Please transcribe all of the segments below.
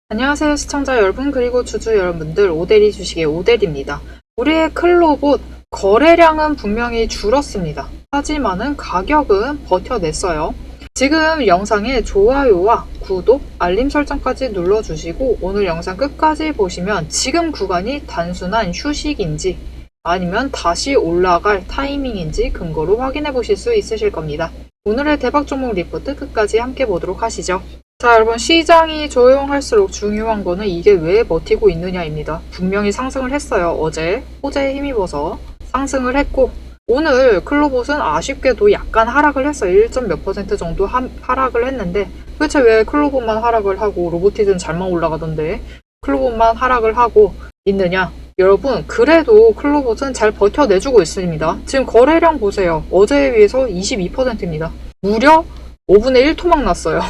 안녕하세요 시청자 여러분 그리고 주주 여러분들, 오대리 주식의 오대리입니다. 우리의 클로봇 거래량은 분명히 줄었습니다. 하지만은 가격은 버텨냈어요. 지금 영상에 좋아요와 구독, 알림 설정까지 눌러주시고 오늘 영상 끝까지 보시면 지금 구간이 단순한 휴식인지 아니면 다시 올라갈 타이밍인지 근거로 확인해 보실 수 있으실 겁니다. 오늘의 대박 종목 리포트 끝까지 함께 보도록 하시죠. 자, 여러분, 시장이 조용할수록 중요한 거는 이게 왜 버티고 있느냐입니다. 분명히 상승을 했어요. 어제 호재에 힘입어서 상승을 했고, 오늘 클로봇은 아쉽게도 약간 하락을 했어요. 1점 몇 % 정도 하락을 했는데, 도대체 왜 클로봇만 하락을 하고 로보티즈는 잘만 올라가던데 클로봇만 하락을 하고 있느냐? 여러분, 그래도 클로봇은 잘 버텨내주고 있습니다. 지금 거래량 보세요. 어제에 비해서 22%입니다. 무려 5분의 1 토막 났어요.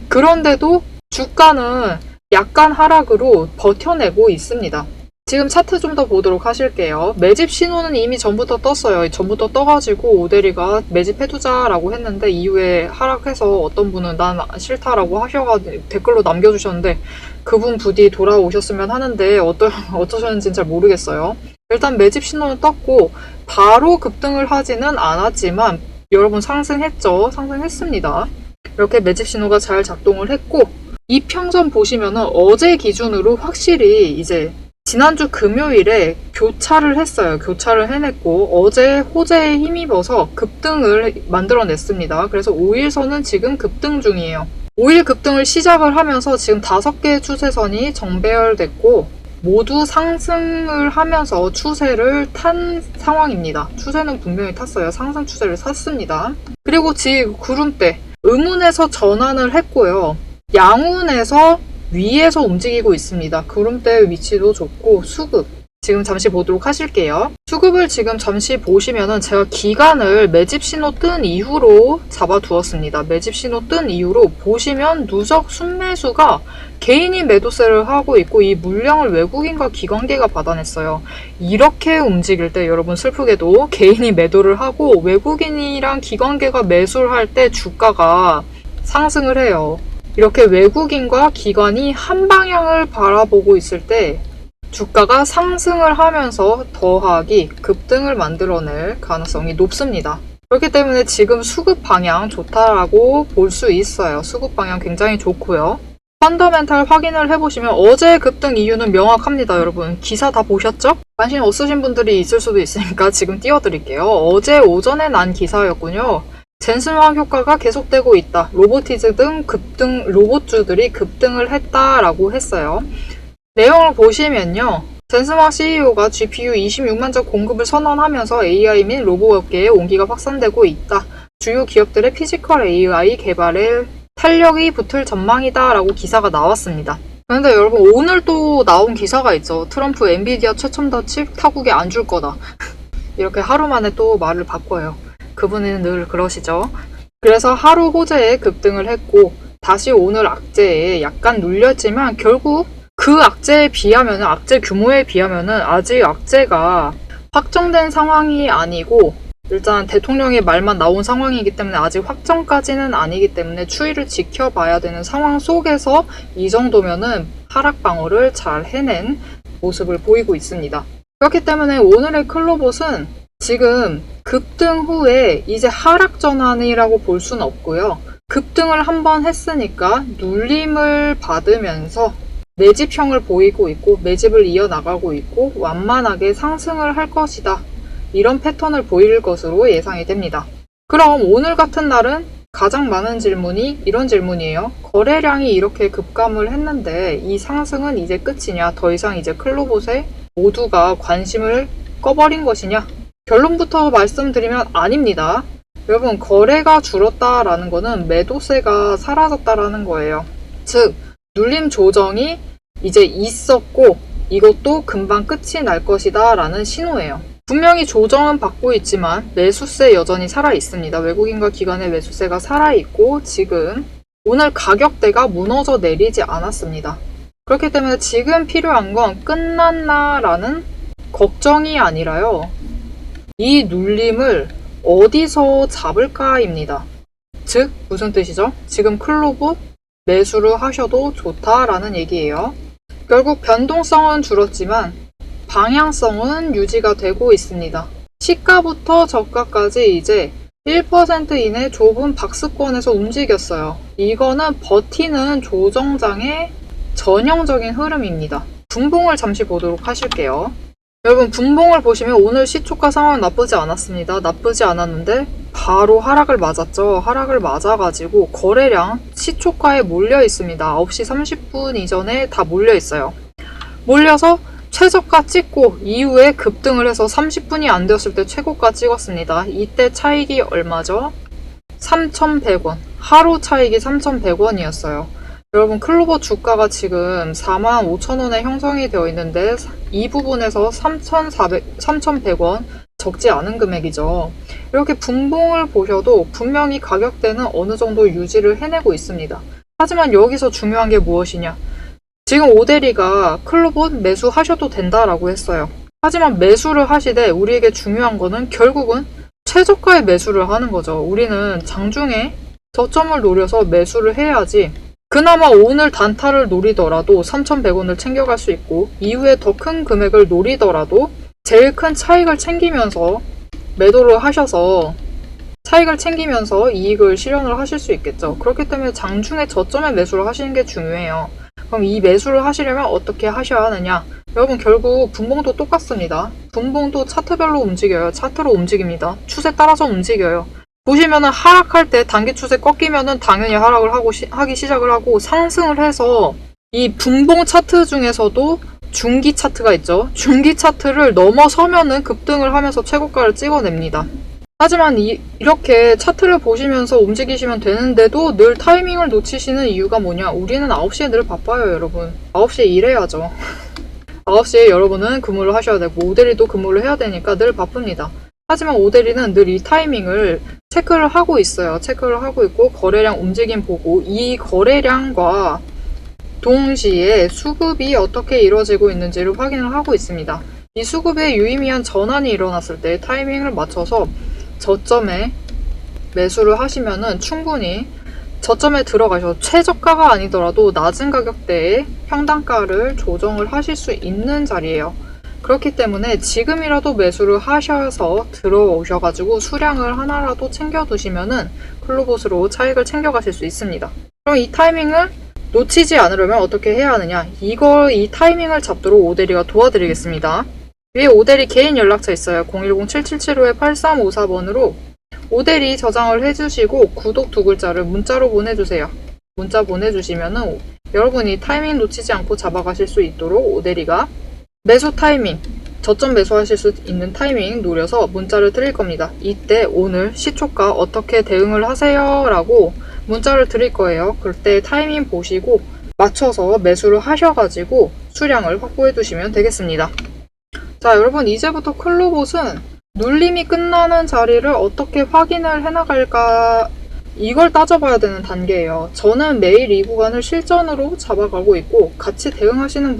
그런데도 주가는 약간 하락으로 버텨내고 있습니다. 지금 차트 좀 더 보도록 하실게요. 매집 신호는 이미 전부터 떴어요. 전부터 떠가지고 오대리가 매집해두자라고 했는데 이후에 하락해서 어떤 분은 난 싫다라고 하셔가지고 댓글로 남겨주셨는데 그분 부디 돌아오셨으면 하는데 어쩌셨는지는 잘 모르겠어요. 일단 매집 신호는 떴고 바로 급등을 하지는 않았지만 여러분 상승했죠? 상승했습니다. 이렇게 매집 신호가 잘 작동을 했고, 이평선 보시면은 어제 기준으로 확실히 이제 지난주 금요일에 교차를 했어요. 교차를 해냈고 어제 호재에 힘입어서 급등을 만들어냈습니다. 그래서 5일선은 지금 급등 중이에요. 5일 급등을 시작을 하면서 지금 5개의 추세선이 정배열됐고 모두 상승을 하면서 추세를 탄 상황입니다. 추세는 분명히 탔어요. 상승 추세를 탔습니다. 그리고 지금 구름대 음운에서 전환을 했고요. 양운에서 위에서 움직이고 있습니다. 구름대의 위치도 좋고 수급 지금 잠시 보도록 하실게요. 수급을 지금 잠시 보시면은 제가 기간을 매집 신호 뜬 이후로 잡아두었습니다. 매집 신호 뜬 이후로 보시면 누적 순매수가 개인이 매도세를 하고 있고 이 물량을 외국인과 기관계가 받아냈어요. 이렇게 움직일 때 여러분 슬프게도 개인이 매도를 하고 외국인이랑 기관계가 매수를 할 때 주가가 상승을 해요. 이렇게 외국인과 기관이 한 방향을 바라보고 있을 때 주가가 상승을 하면서 더하기 급등을 만들어낼 가능성이 높습니다. 그렇기 때문에 지금 수급 방향 좋다라고 볼 수 있어요. 수급 방향 굉장히 좋고요. 펀더멘탈 확인을 해보시면 어제 급등 이유는 명확합니다. 여러분 기사 다 보셨죠? 관심 없으신 분들이 있을 수도 있으니까 지금 띄워드릴게요. 어제 오전에 난 기사였군요. 젠슨화 효과가 계속되고 있다. 로보티즈 등 로봇주들이 급등을 했다라고 했어요. 내용을 보시면요. 젠슨화 CEO가 GPU 26만 적 공급을 선언하면서 AI 및 로봇업계에 온기가 확산되고 있다. 주요 기업들의 피지컬 AI 개발에 탄력이 붙을 전망이다 라고 기사가 나왔습니다. 그런데 여러분 오늘 또 나온 기사가 있죠. 트럼프 엔비디아 최첨단 칩 타국에 안 줄 거다. 이렇게 하루 만에 또 말을 바꿔요. 그분은 늘 그러시죠. 그래서 하루 호재에 급등을 했고 다시 오늘 악재에 약간 눌렸지만 결국 그 악재에 비하면 악재 규모에 비하면은 아직 악재가 확정된 상황이 아니고 일단 대통령의 말만 나온 상황이기 때문에 아직 확정까지는 아니기 때문에 추이를 지켜봐야 되는 상황 속에서 이 정도면은 하락 방어를 잘 해낸 모습을 보이고 있습니다. 그렇기 때문에 오늘의 클로봇은 지금 급등 후에 이제 하락 전환이라고 볼 수는 없고요. 급등을 한번 했으니까 눌림을 받으면서 매집형을 보이고 있고 매집을 이어나가고 있고 완만하게 상승을 할 것이다. 이런 패턴을 보일 것으로 예상이 됩니다. 그럼 오늘 같은 날은 가장 많은 질문이 이런 질문이에요. 거래량이 이렇게 급감을 했는데 이 상승은 이제 끝이냐? 더 이상 이제 클로봇에 모두가 관심을 꺼버린 것이냐? 결론부터 말씀드리면 아닙니다. 여러분 거래가 줄었다라는 거는 매도세가 사라졌다라는 거예요. 즉 눌림 조정이 이제 있었고 이것도 금방 끝이 날 것이다 라는 신호예요. 분명히 조정은 받고 있지만 매수세 여전히 살아있습니다. 외국인과 기관의 매수세가 살아있고 지금 오늘 가격대가 무너져 내리지 않았습니다. 그렇기 때문에 지금 필요한 건 끝났나 라는 걱정이 아니라요. 이 눌림을 어디서 잡을까입니다. 즉 무슨 뜻이죠? 지금 클로봇 매수를 하셔도 좋다라는 얘기예요. 결국 변동성은 줄었지만 방향성은 유지가 되고 있습니다. 시가부터 저가까지 이제 1% 이내 좁은 박스권에서 움직였어요. 이거는 버티는 조정장의 전형적인 흐름입니다. 분봉을 잠시 보도록 하실게요. 여러분, 분봉을 보시면 오늘 시초가 상황은 나쁘지 않았습니다. 나쁘지 않았는데 바로 하락을 맞았죠. 하락을 맞아가지고 거래량 시초가에 몰려 있습니다. 9시 30분 이전에 다 몰려 있어요. 몰려서 최저가 찍고 이후에 급등을 해서 30분이 안 되었을 때 최고가 찍었습니다. 이때 차익이 얼마죠? 3,100원. 하루 차익이 3,100원이었어요. 여러분, 클로버 주가가 지금 45,000원에 형성이 되어 있는데 이 부분에서 3,100원 적지 않은 금액이죠. 이렇게 분봉을 보셔도 분명히 가격대는 어느 정도 유지를 해내고 있습니다. 하지만 여기서 중요한 게 무엇이냐? 지금 오대리가 클로버 매수하셔도 된다라고 했어요. 하지만 매수를 하시되 우리에게 중요한 거는 결국은 최저가에 매수를 하는 거죠. 우리는 장중에 저점을 노려서 매수를 해야지 그나마 오늘 단타를 노리더라도 3,100원을 챙겨갈 수 있고 이후에 더 큰 금액을 노리더라도 제일 큰 차익을 챙기면서 매도를 하셔서 차익을 챙기면서 이익을 실현을 하실 수 있겠죠. 그렇기 때문에 장중에 저점에 매수를 하시는 게 중요해요. 그럼 이 매수를 하시려면 어떻게 하셔야 하느냐? 여러분, 결국 분봉도 똑같습니다. 분봉도 차트별로 움직여요. 차트로 움직입니다. 추세 따라서 움직여요. 보시면은 하락할 때 단기 추세 꺾이면은 당연히 하락을 하기 시작을 하고 상승을 해서 이 분봉 차트 중에서도 중기 차트가 있죠. 중기 차트를 넘어서면은 급등을 하면서 최고가를 찍어냅니다. 하지만 이렇게 차트를 보시면서 움직이시면 되는데도 늘 타이밍을 놓치시는 이유가 뭐냐? 우리는 9시에 늘 바빠요, 여러분. 9시에 일해야죠. 9시에 여러분은 근무를 하셔야 되고 오대리도 근무를 해야 되니까 늘 바쁩니다. 하지만 오대리는 늘 이 타이밍을 체크를 하고 있어요. 체크를 하고 있고 거래량 움직임 보고 이 거래량과 동시에 수급이 어떻게 이루어지고 있는지를 확인을 하고 있습니다. 이 수급에 유의미한 전환이 일어났을 때 타이밍을 맞춰서 저점에 매수를 하시면은 충분히 저점에 들어가셔서 최저가가 아니더라도 낮은 가격대에 평단가를 조정을 하실 수 있는 자리예요. 그렇기 때문에 지금이라도 매수를 하셔서 들어오셔가지고 수량을 하나라도 챙겨두시면은 클로봇으로 차익을 챙겨가실 수 있습니다. 그럼 이 타이밍을 놓치지 않으려면 어떻게 해야 하느냐? 이 타이밍을 잡도록 오대리가 도와드리겠습니다. 위에 오대리 개인 연락처 있어요. 010-7775-8354번으로 오대리 저장을 해주시고 구독 2글자를 문자로 보내주세요. 문자 보내주시면은 여러분이 타이밍 놓치지 않고 잡아가실 수 있도록 오대리가 매수 타이밍, 저점 매수하실 수 있는 타이밍 노려서 문자를 드릴 겁니다. 이때 오늘 시초가 어떻게 대응을 하세요? 라고 문자를 드릴 거예요. 그때 타이밍 보시고 맞춰서 매수를 하셔가지고 수량을 확보해 두시면 되겠습니다. 자, 여러분, 이제부터 클로봇은 눌림이 끝나는 자리를 어떻게 확인을 해나갈까, 이걸 따져봐야 되는 단계예요. 저는 매일 이 구간을 실전으로 잡아가고 있고 같이 대응하시는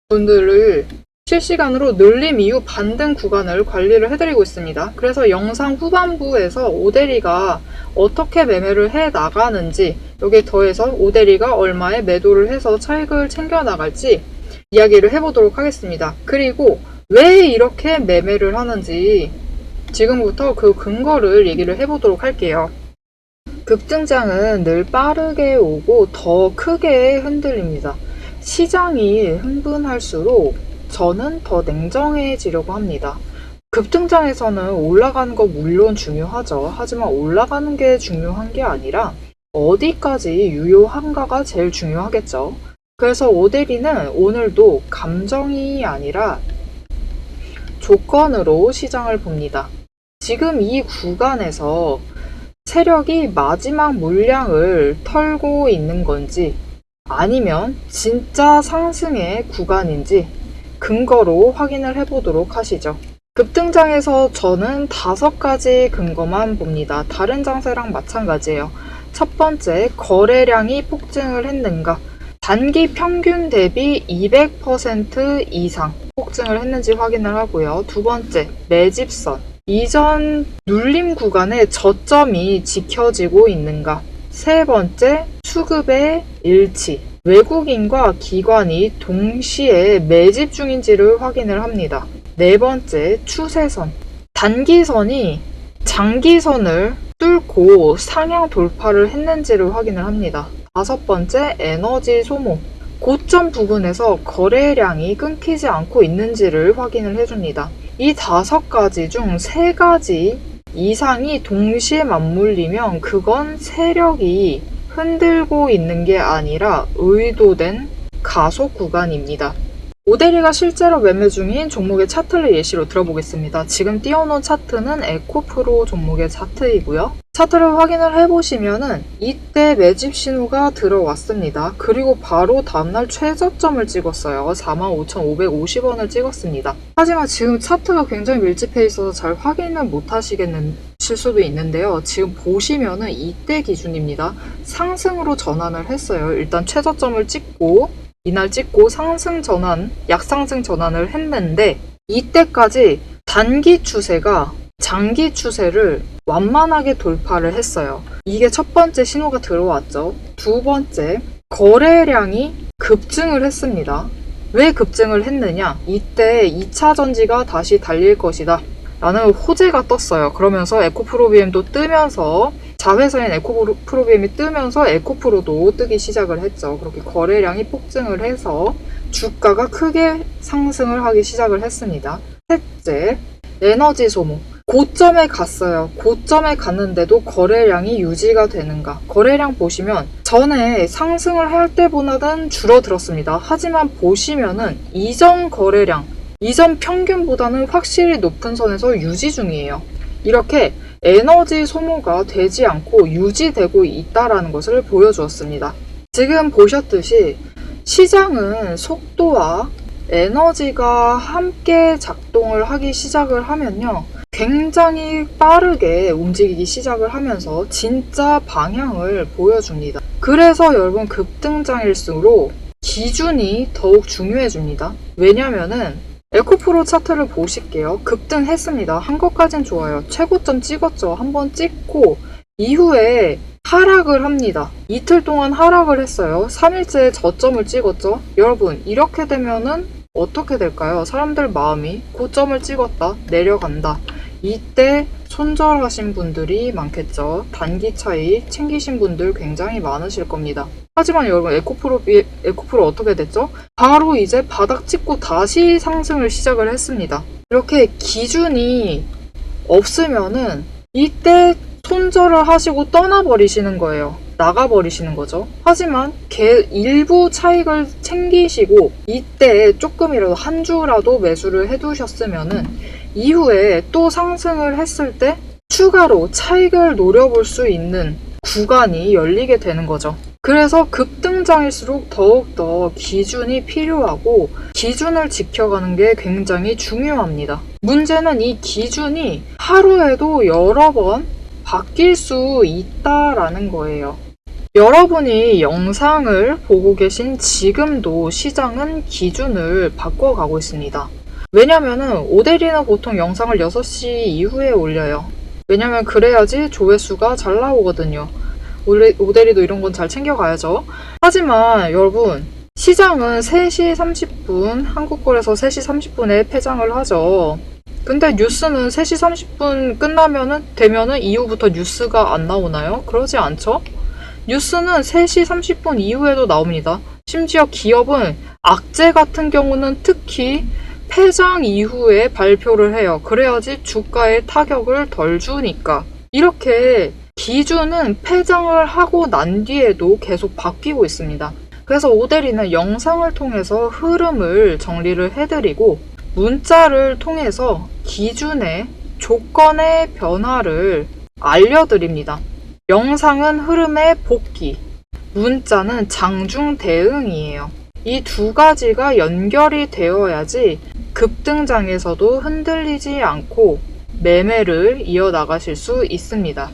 분들을 실시간으로 눌림 이후 반등 구간을 관리를 해드리고 있습니다. 그래서 영상 후반부에서 오대리가 어떻게 매매를 해 나가는지, 여기에 더해서 오대리가 얼마에 매도를 해서 차익을 챙겨 나갈지 이야기를 해보도록 하겠습니다. 그리고 왜 이렇게 매매를 하는지 지금부터 그 근거를 얘기를 해보도록 할게요. 급등장은 늘 빠르게 오고 더 크게 흔들립니다. 시장이 흥분할수록 저는 더 냉정해지려고 합니다. 급등장에서는 올라가는 거 물론 중요하죠. 하지만 올라가는 게 중요한 게 아니라 어디까지 유효한가가 제일 중요하겠죠. 그래서 오대리는 오늘도 감정이 아니라 조건으로 시장을 봅니다. 지금 이 구간에서 세력이 마지막 물량을 털고 있는 건지 아니면 진짜 상승의 구간인지 근거로 확인을 해보도록 하시죠. 급등장에서 저는 5가지 근거만 봅니다. 다른 장세랑 마찬가지예요. 첫 번째, 거래량이 폭증을 했는가? 단기 평균 대비 200% 이상 폭증을 했는지 확인을 하고요. 두 번째, 매집선. 이전 눌림 구간의 저점이 지켜지고 있는가? 세 번째, 수급의 일치, 외국인과 기관이 동시에 매집 중인지를 확인을 합니다. 네 번째, 추세선. 단기선이 장기선을 뚫고 상향 돌파를 했는지를 확인을 합니다. 다섯 번째, 에너지 소모. 고점 부근에서 거래량이 끊기지 않고 있는지를 확인을 해줍니다. 이 5가지 중 3가지 이상이 동시에 맞물리면 그건 세력이 흔들고 있는 게 아니라 의도된 가속 구간입니다. 오데리가 실제로 매매 중인 종목의 차트를 예시로 들어보겠습니다. 지금 띄워놓은 차트는 에코프로 종목의 차트이고요. 차트를 확인을 해보시면은 이때 매집 신호가 들어왔습니다. 그리고 바로 다음날 최저점을 찍었어요. 45,550원을 찍었습니다. 하지만 지금 차트가 굉장히 밀집해 있어서 잘 확인을 못 하시겠는 수도 있는데요. 지금 보시면은 이때 기준입니다. 상승으로 전환을 했어요. 일단 최저점을 찍고 이날 찍고 상승 전환, 약상승 전환을 했는데 이때까지 단기 추세가 장기 추세를 완만하게 돌파를 했어요. 이게 첫 번째 신호가 들어왔죠. 두 번째, 거래량이 급증을 했습니다. 왜 급증을 했느냐? 이때 2차 전지가 다시 달릴 것이다 라는 호재가 떴어요. 그러면서 에코프로비엠도 뜨면서 자회사인 에코프로비엠이 뜨면서 에코프로도 뜨기 시작을 했죠. 그렇게 거래량이 폭증을 해서 주가가 크게 상승을 하기 시작을 했습니다. 셋째, 에너지 소모. 고점에 갔어요. 고점에 갔는데도 거래량이 유지가 되는가? 거래량 보시면 전에 상승을 할 때보다는 줄어들었습니다. 하지만 보시면은 이전 거래량, 이전 평균보다는 확실히 높은 선에서 유지 중이에요. 이렇게 에너지 소모가 되지 않고 유지되고 있다는 것을 보여주었습니다. 지금 보셨듯이 시장은 속도와 에너지가 함께 작동을 하기 시작을 하면요. 굉장히 빠르게 움직이기 시작을 하면서 진짜 방향을 보여줍니다. 그래서 여러분 급등장일수록 기준이 더욱 중요해집니다. 왜냐면은 에코프로 차트를 보실게요. 급등했습니다. 한 것까진 좋아요. 최고점 찍었죠. 한번 찍고 이후에 하락을 합니다. 이틀 동안 하락을 했어요. 3일째 저점을 찍었죠. 여러분 이렇게 되면은 어떻게 될까요? 사람들 마음이 고점을 찍었다, 내려간다. 이때 손절하신 분들이 많겠죠. 단기 차이 챙기신 분들 굉장히 많으실 겁니다. 하지만 여러분 에코프로 어떻게 됐죠? 바로 이제 바닥 찍고 다시 상승을 시작을 했습니다. 이렇게 기준이 없으면은 이때 손절을 하시고 떠나버리시는 거예요. 나가버리시는 거죠. 하지만 일부 차익을 챙기시고 이때 조금이라도 한 주라도 매수를 해두셨으면은 이후에 또 상승을 했을 때 추가로 차익을 노려볼 수 있는 구간이 열리게 되는 거죠. 그래서 급등장일수록 더욱더 기준이 필요하고 기준을 지켜가는 게 굉장히 중요합니다. 문제는 이 기준이 하루에도 여러 번 바뀔 수 있다라는 거예요. 여러분이 영상을 보고 계신 지금도 시장은 기준을 바꿔가고 있습니다. 왜냐면은 오데리는 보통 영상을 6시 이후에 올려요. 왜냐면 그래야지 조회수가 잘 나오거든요. 오데리도 이런 건 잘 챙겨가야죠. 하지만 여러분 시장은 3시 30분 한국거래소 3시 30분에 폐장을 하죠. 근데 뉴스는 3시 30분 되면은 이후부터 뉴스가 안 나오나요? 그러지 않죠? 뉴스는 3시 30분 이후에도 나옵니다. 심지어 기업은 악재 같은 경우는 특히 폐장 이후에 발표를 해요. 그래야지 주가에 타격을 덜 주니까. 이렇게 기준은 폐장을 하고 난 뒤에도 계속 바뀌고 있습니다. 그래서 오데리는 영상을 통해서 흐름을 정리를 해드리고 문자를 통해서 기준의 조건의 변화를 알려드립니다. 영상은 흐름의 복귀, 문자는 장중 대응이에요. 이 두 가지가 연결이 되어야지 급등장에서도 흔들리지 않고 매매를 이어나가실 수 있습니다.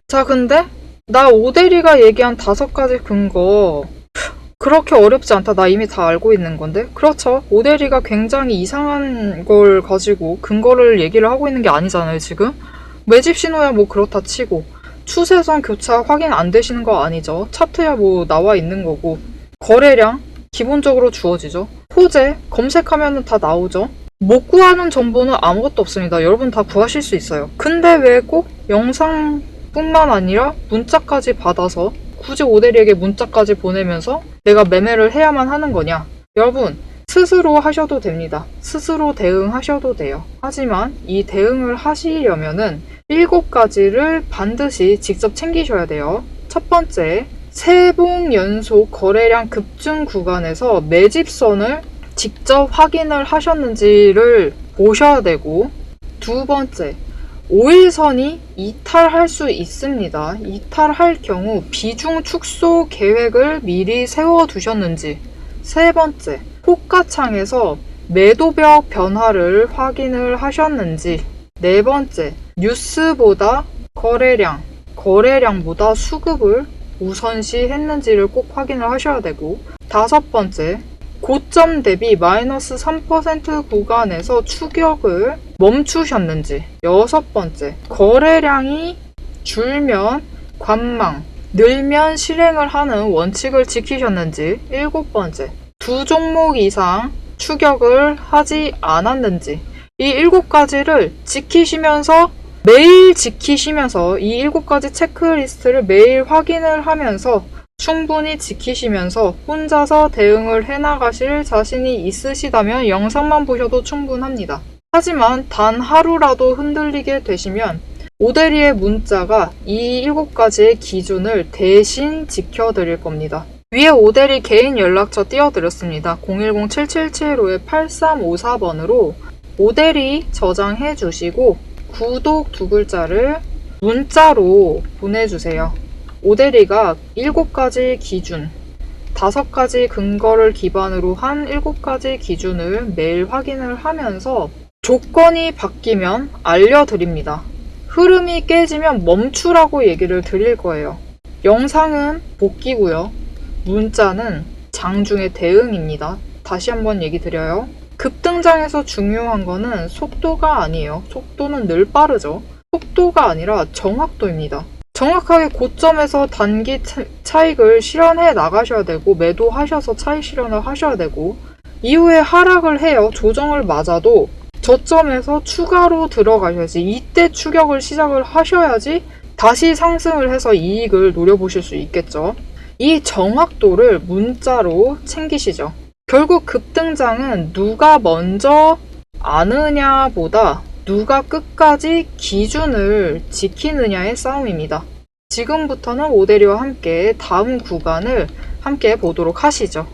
자, 근데 나 오데리가 얘기한 5가지 근거 그렇게 어렵지 않다. 나 이미 다 알고 있는 건데. 그렇죠. 오데리가 굉장히 이상한 걸 가지고 근거를 얘기를 하고 있는 게 아니잖아요, 지금. 매집 신호야 뭐 그렇다 치고. 추세선 교차 확인 안 되시는 거 아니죠? 차트야 뭐 나와 있는 거고. 거래량 기본적으로 주어지죠. 호재 검색하면 다 나오죠. 못 구하는 정보는 아무것도 없습니다. 여러분 다 구하실 수 있어요. 근데 왜 꼭 영상뿐만 아니라 문자까지 받아서 굳이 오대리에게 문자까지 보내면서 내가 매매를 해야만 하는 거냐? 여러분 스스로 하셔도 됩니다. 스스로 대응하셔도 돼요. 하지만 이 대응을 하시려면은 7가지를 반드시 직접 챙기셔야 돼요. 첫 번째, 세봉 연속 거래량 급증 구간에서 매집선을 직접 확인을 하셨는지를 보셔야 되고, 두 번째, 5일선이 이탈할 수 있습니다. 이탈할 경우 비중 축소 계획을 미리 세워 두셨는지. 세 번째, 호가창에서 매도벽 변화를 확인을 하셨는지. 네 번째, 뉴스보다 거래량보다 수급을 우선시 했는지를 꼭 확인을 하셔야 되고, 다섯 번째, 고점 대비 마이너스 3% 구간에서 추격을 멈추셨는지. 여섯 번째, 거래량이 줄면 관망, 늘면 실행을 하는 원칙을 지키셨는지. 일곱 번째, 두 종목 이상 추격을 하지 않았는지. 이 7가지를 지키시면서 매일 지키시면서 이 7가지 체크리스트를 매일 확인을 하면서 충분히 지키시면서 혼자서 대응을 해나가실 자신이 있으시다면 영상만 보셔도 충분합니다. 하지만 단 하루라도 흔들리게 되시면 오대리의 문자가 이 7가지의 기준을 대신 지켜드릴 겁니다. 위에 오대리 개인 연락처 띄워드렸습니다. 010-7775-8354번으로 오대리 저장해 주시고 구독 2글자를 문자로 보내주세요. 오대리가 7가지 기준, 5가지 근거를 기반으로 한 7가지 기준을 매일 확인을 하면서 조건이 바뀌면 알려드립니다. 흐름이 깨지면 멈추라고 얘기를 드릴 거예요. 영상은 복귀고요. 문자는 장중의 대응입니다. 다시 한번 얘기 드려요. 급등장에서 중요한 거는 속도가 아니에요. 속도는 늘 빠르죠. 속도가 아니라 정확도입니다. 정확하게 고점에서 단기 차익을 실현해 나가셔야 되고, 매도하셔서 차익 실현을 하셔야 되고, 이후에 하락을 해요. 조정을 맞아도 저점에서 추가로 들어가셔야지, 이때 추격을 시작을 하셔야지 다시 상승을 해서 이익을 노려보실 수 있겠죠. 이 정확도를 문자로 챙기시죠. 결국 급등장은 누가 먼저 아느냐보다 누가 끝까지 기준을 지키느냐의 싸움입니다. 지금부터는 오대리와 함께 다음 구간을 함께 보도록 하시죠.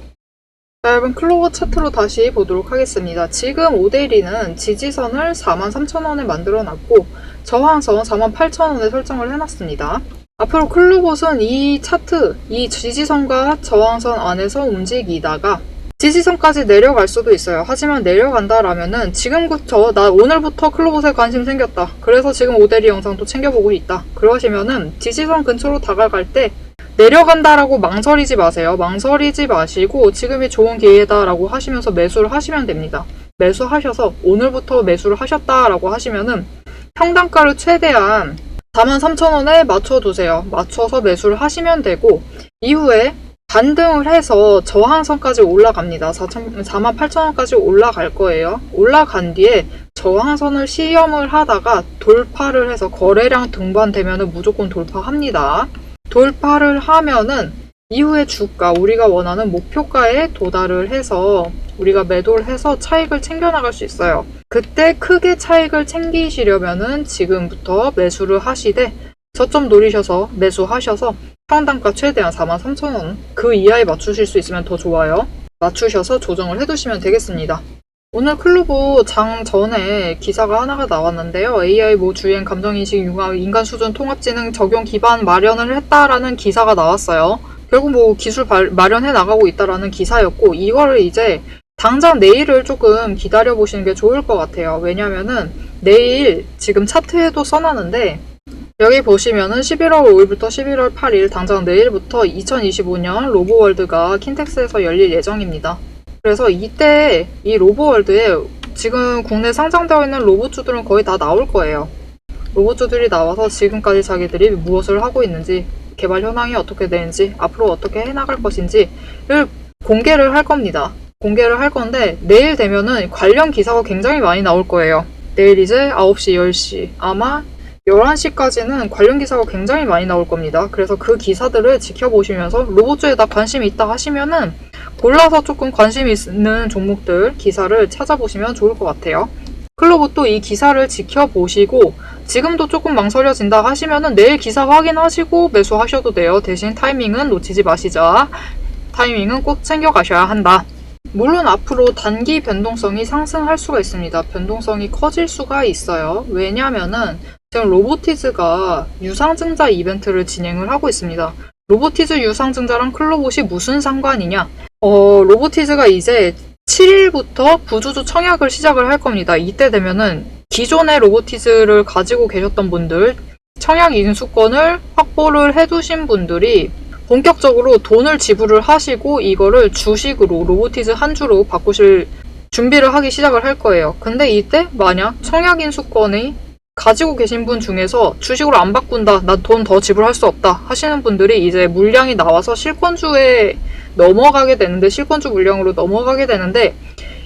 자, 여러분 클로버 차트로 다시 보도록 하겠습니다. 지금 오대리는 지지선을 43,000원에 만들어 놨고 저항선 48,000원에 설정을 해놨습니다. 앞으로 클로버는 이 차트, 이 지지선과 저항선 안에서 움직이다가 지지선까지 내려갈 수도 있어요. 하지만 내려간다라면은 지금부터 오늘부터 클로봇에 관심 생겼다. 그래서 지금 오대리 영상도 챙겨보고 있다. 그러시면은 지지선 근처로 다가갈 때 내려간다라고 망설이지 마세요. 망설이지 마시고 지금이 좋은 기회다라고 하시면서 매수를 하시면 됩니다. 매수하셔서 오늘부터 매수를 하셨다라고 하시면은 평단가를 최대한 43,000원에 맞춰두세요. 맞춰서 매수를 하시면 되고 이후에 반등을 해서 저항선까지 올라갑니다. 48,000원까지 올라갈 거예요. 올라간 뒤에 저항선을 시험을 하다가 돌파를 해서 거래량 등반되면 무조건 돌파합니다. 돌파를 하면은 이후에 주가, 우리가 원하는 목표가에 도달을 해서 우리가 매도를 해서 차익을 챙겨나갈 수 있어요. 그때 크게 차익을 챙기시려면은 지금부터 매수를 하시되 저점 노리셔서 매수하셔서 평단가 최대한 43,000원 그 이하에 맞추실 수 있으면 더 좋아요. 맞추셔서 조정을 해두시면 되겠습니다. 오늘 클로버 장 전에 기사가 하나가 나왔는데요. AI 주행 감정인식 융합 인간 수준 통합지능 적용 기반 마련을 했다라는 기사가 나왔어요. 결국 기술 마련해 나가고 있다라는 기사였고 이거를 이제 당장 내일을 조금 기다려 보시는 게 좋을 것 같아요. 왜냐면은 내일 지금 차트에도 써놨는데 여기 보시면은 11월 5일부터 11월 8일 당장 내일부터 2025년 로보월드가 킨텍스에서 열릴 예정입니다. 그래서 이때 이 로보월드에 지금 국내 상장되어 있는 로봇주들은 거의 다 나올 거예요. 로봇주들이 나와서 지금까지 자기들이 무엇을 하고 있는지, 개발 현황이 어떻게 되는지, 앞으로 어떻게 해나갈 것인지를 공개를 할 겁니다. 공개를 할 건데 내일 되면은 관련 기사가 굉장히 많이 나올 거예요. 내일 이제 9시, 10시, 아마 11시까지는 관련 기사가 굉장히 많이 나올 겁니다. 그래서 그 기사들을 지켜보시면서 로봇주에 다 관심이 있다 하시면은 골라서 조금 관심 있는 종목들 기사를 찾아보시면 좋을 것 같아요. 클로봇도 이 기사를 지켜보시고 지금도 조금 망설여진다 하시면은 내일 기사 확인하시고 매수하셔도 돼요. 대신 타이밍은 놓치지 마시자. 타이밍은 꼭 챙겨가셔야 한다. 물론 앞으로 단기 변동성이 상승할 수가 있습니다. 변동성이 커질 수가 있어요. 왜냐면은 지금 로보티즈가 유상증자 이벤트를 진행을 하고 있습니다. 로보티즈 유상증자랑 클로봇이 무슨 상관이냐? 로보티즈가 이제 7일부터 구주주 청약을 시작을 할 겁니다. 이때 되면은 기존의 로보티즈를 가지고 계셨던 분들, 청약 인수권을 확보를 해두신 분들이 본격적으로 돈을 지불을 하시고 이거를 주식으로 로보티즈 한 주로 바꾸실 준비를 하기 시작을 할 거예요. 근데 이때 만약 청약 인수권이 가지고 계신 분 중에서 주식으로 안 바꾼다, 나 돈 더 지불할 수 없다 하시는 분들이 이제 물량이 나와서 실권주에 넘어가게 되는데, 실권주 물량으로 넘어가게 되는데,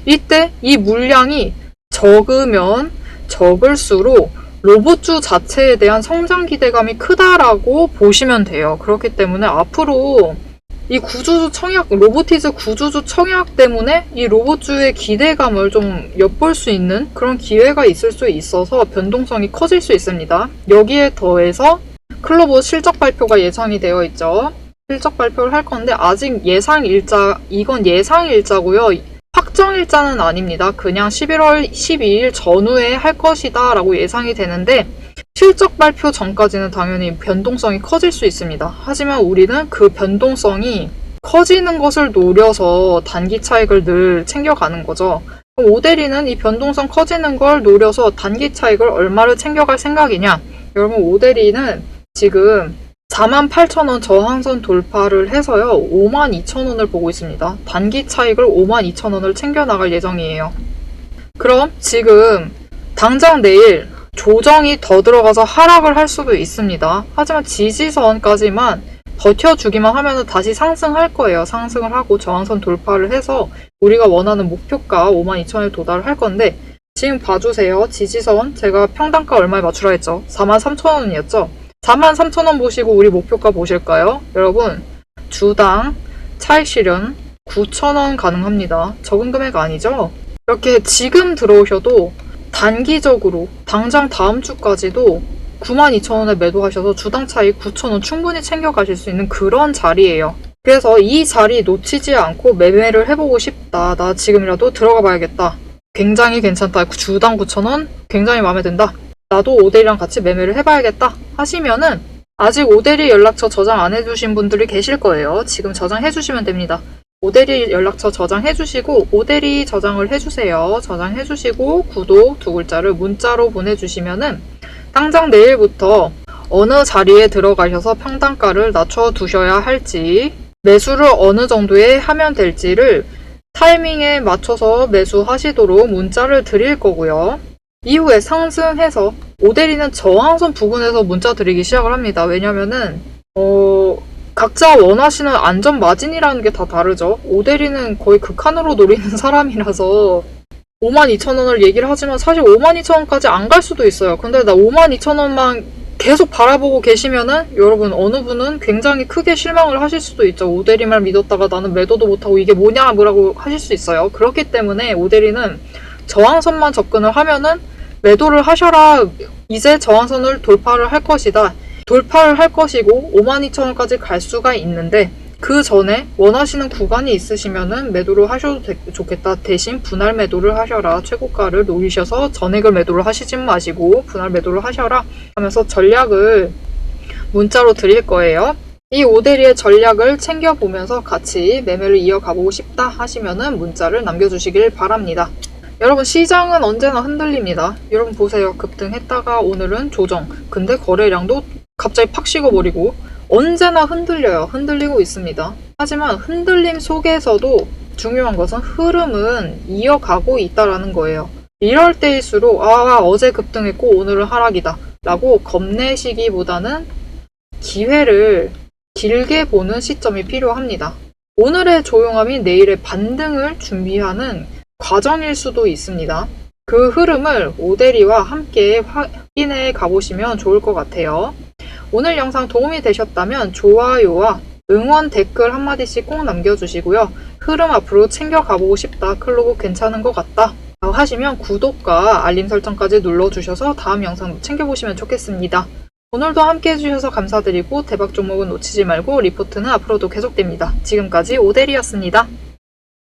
이때 이 물량이 적으면 적을수록 로봇주 자체에 대한 성장 기대감이 크다라고 보시면 돼요. 그렇기 때문에 앞으로 이 구주주 청약, 로보티즈 구주주 청약 때문에 이 로봇주의 기대감을 좀 엿볼 수 있는 그런 기회가 있을 수 있어서 변동성이 커질 수 있습니다. 여기에 더해서 클로봇 실적 발표가 예상이 되어 있죠. 실적 발표를 할 건데 아직 예상 일자, 이건 예상 일자고요. 확정 일자는 아닙니다. 그냥 11월 12일 전후에 할 것이다 라고 예상이 되는데 실적 발표 전까지는 당연히 변동성이 커질 수 있습니다. 하지만 우리는 그 변동성이 커지는 것을 노려서 단기 차익을 늘 챙겨가는 거죠. 오데리는 이 변동성 커지는 걸 노려서 단기 차익을 얼마를 챙겨갈 생각이냐? 여러분, 오데리는 지금 48,000원 저항선 돌파를 해서요 52,000원을 보고 있습니다. 단기 차익을 52,000원을 챙겨나갈 예정이에요. 그럼 지금 당장 내일 조정이 더 들어가서 하락을 할 수도 있습니다. 하지만 지지선까지만 버텨주기만 하면 다시 상승할 거예요. 상승을 하고 저항선 돌파를 해서 우리가 원하는 목표가 52,000원에 도달을 할 건데, 지금 봐주세요. 지지선 제가 평단가 얼마에 맞추라 했죠? 43,000원이었죠? 43,000원 보시고 우리 목표가 보실까요? 여러분, 주당 차익 실현 9,000원 가능합니다. 적은 금액 아니죠? 이렇게 지금 들어오셔도 단기적으로 당장 다음 주까지도 92,000원에 매도하셔서 주당 차익 9,000원 충분히 챙겨가실 수 있는 그런 자리예요. 그래서 이 자리 놓치지 않고 매매를 해보고 싶다. 나 지금이라도 들어가 봐야겠다. 굉장히 괜찮다. 주당 9,000원 굉장히 마음에 든다. 나도 오데리랑 같이 매매를 해봐야겠다 하시면은 아직 오데리 연락처 저장 안 해주신 분들이 계실 거예요. 지금 저장해주시면 됩니다. 오데리 연락처 저장해주시고 오데리 저장을 해주세요. 저장해주시고 구독 두 글자를 문자로 보내주시면은 당장 내일부터 어느 자리에 들어가셔서 평단가를 낮춰두셔야 할지, 매수를 어느 정도에 하면 될지를 타이밍에 맞춰서 매수하시도록 문자를 드릴 거고요. 이후에 상승해서 오데리는 저항선 부근에서 문자 드리기 시작을 합니다. 왜냐면은 각자 원하시는 안전 마진이라는 게 다 다르죠. 오데리는 거의 극한으로 노리는 사람이라서 52,000원을 얘기를 하지만 사실 52,000원까지 안 갈 수도 있어요. 근데 나 52,000원만 계속 바라보고 계시면은 여러분, 어느 분은 굉장히 크게 실망을 하실 수도 있죠. 오데리만 믿었다가 나는 매도도 못하고 이게 뭐냐 뭐라고 하실 수 있어요. 그렇기 때문에 오데리는 저항선만 접근을 하면은 매도를 하셔라. 이제 저항선을 돌파를 할 것이다. 돌파를 할 것이고 52,000원까지 갈 수가 있는데 그 전에 원하시는 구간이 있으시면은 매도를 하셔도 좋겠다. 대신 분할 매도를 하셔라. 최고가를 노리셔서 전액을 매도를 하시지 마시고 분할 매도를 하셔라 하면서 전략을 문자로 드릴 거예요. 이 오데리의 전략을 챙겨보면서 같이 매매를 이어가보고 싶다 하시면은 문자를 남겨주시길 바랍니다. 여러분, 시장은 언제나 흔들립니다. 여러분 보세요. 급등했다가 오늘은 조정. 근데 거래량도 갑자기 팍 식어버리고 언제나 흔들려요. 흔들리고 있습니다. 하지만 흔들림 속에서도 중요한 것은 흐름은 이어가고 있다라는 거예요. 이럴 때일수록 어제 급등했고 오늘은 하락이다. 라고 겁내시기보다는 기회를 길게 보는 시점이 필요합니다. 오늘의 조용함이 내일의 반등을 준비하는 과정일 수도 있습니다. 그 흐름을 오대리와 함께 확인해 가보시면 좋을 것 같아요. 오늘 영상 도움이 되셨다면 좋아요와 응원 댓글 한마디씩 꼭 남겨주시고요. 흐름 앞으로 챙겨가보고 싶다, 클로브 괜찮은 것 같다 하시면 구독과 알림 설정까지 눌러주셔서 다음 영상도 챙겨보시면 좋겠습니다. 오늘도 함께 해주셔서 감사드리고 대박 종목은 놓치지 말고 리포트는 앞으로도 계속됩니다. 지금까지 오대리였습니다.